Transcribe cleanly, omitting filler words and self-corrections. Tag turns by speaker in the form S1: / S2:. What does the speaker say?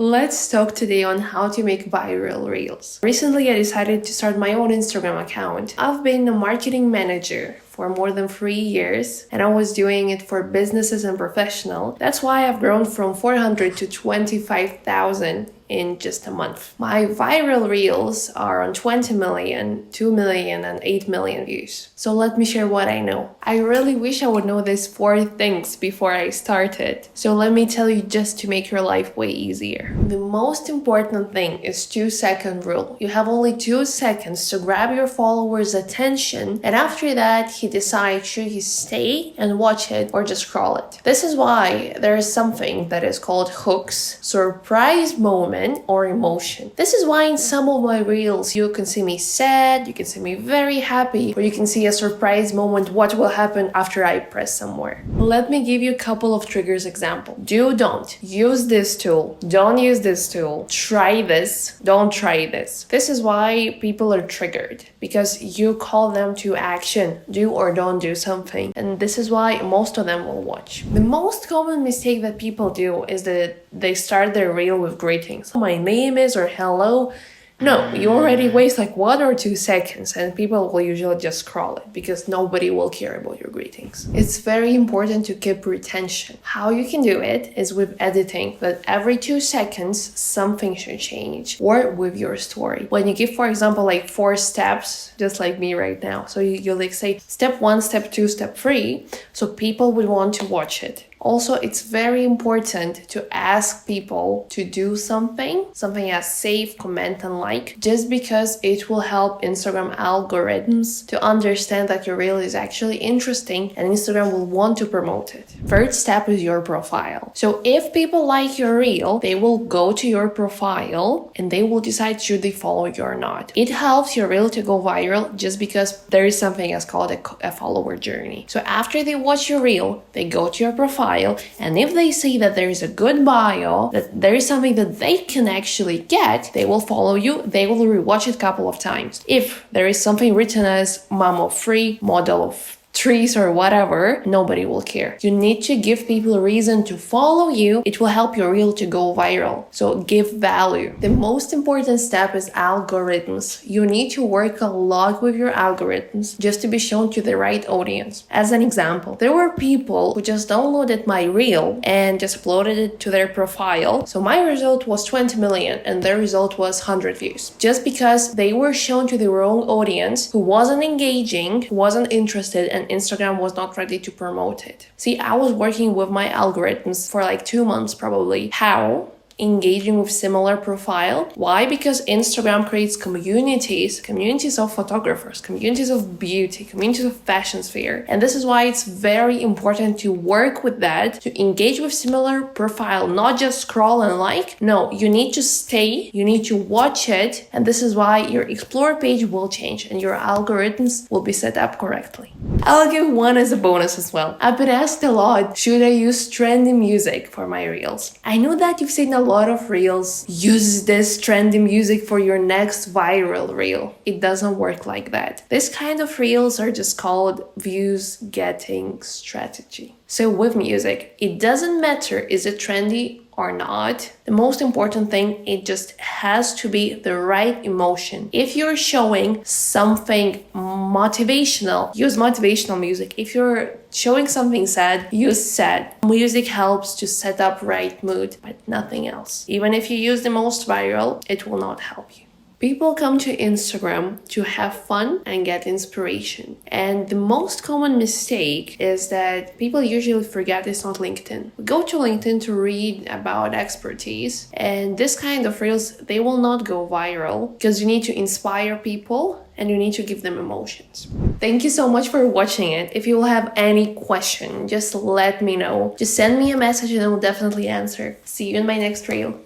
S1: Let's talk today on how to make viral reels. Recently, I decided to start my own Instagram account. I've been a marketing manager for more than 3 years, and I was doing it for businesses and professional. That's why I've grown from 400 to 25,000 in just a month. My viral reels are on 20 million, 2 million, and 8 million views. So let me share what I know. I really wish I would know these 4 things before I started. So let me tell you just to make your life way easier. The most important thing is 2-second rule. You have only 2 seconds to grab your followers' attention, and after that, he decides should he stay and watch it or just scroll it. This is why there is something that is called hooks, surprise moment, or emotion. This is why in some of my reels you can see me sad, you can see me very happy, or you can see a surprise moment, what will happen after I press somewhere. Let me give you a couple of triggers example. Don't use this tool, don't use this tool, try this, don't try this. This is why people are triggered, because you call them to action, do or don't do something, and this is why most of them will watch. The most common mistake that people do is that they start their reel with greetings. My name is or hello. No, you already waste like 1 or 2 seconds and people will usually just scroll it because nobody will care about your greetings. It's very important to keep retention. How you can do it is with editing, that every 2 seconds something should change, or with your story. When you give, for example, like 4 steps, just like me right now. So you like say step 1, step 2, step 3, so people would want to watch it. Also, it's very important to ask people to do something as save, comment, and like, just because it will help Instagram algorithms to understand that your reel is actually interesting and Instagram will want to promote it. Third step is your profile. So if people like your reel, they will go to your profile and they will decide should they follow you or not. It helps your reel to go viral just because there is something as called a follower journey. So after they watch your reel, they go to your profile, and if they see that there is a good bio, that there is something that they can actually get, they will follow you, they will rewatch it a couple of times. If there is something written as mom of 3, model of trees or whatever, nobody will care. You need to give people a reason to follow you. It will help your reel to go viral. So give value. The most important step is algorithms. You need to work a lot with your algorithms just to be shown to the right audience. As an example, there were people who just downloaded my reel and just uploaded it to their profile. So my result was 20 million and their result was 100 views. Just because they were shown to the wrong audience who wasn't engaging, who wasn't interested, and Instagram was not ready to promote it. See, I was working with my algorithms for like 2 months probably. How? Engaging with similar profile. Why? Because Instagram creates communities of photographers, communities of beauty, communities of fashion sphere. And this is why it's very important to work with that, to engage with similar profile, not just scroll and like. No, you need to stay, you need to watch it. And this is why your explore page will change and your algorithms will be set up correctly. I'll give one as a bonus as well. I've been asked a lot, should I use trendy music for my reels? I know that you've seen a lot of reels, use this trendy music for your next viral reel. It doesn't work like that. This kind of reels are just called views getting strategy. So with music, it doesn't matter is it trendy or not. The most important thing, it just has to be the right emotion. If you're showing something motivational, use motivational music. If you're showing something sad, use sad. Music helps to set up right mood, but nothing else. Even if you use the most viral, it will not help you. People come to Instagram to have fun and get inspiration. And the most common mistake is that people usually forget it's not LinkedIn. We go to LinkedIn to read about expertise, and this kind of reels, they will not go viral because you need to inspire people and you need to give them emotions. Thank you so much for watching it. If you will have any question, just let me know. Just send me a message and I will definitely answer. See you in my next reel.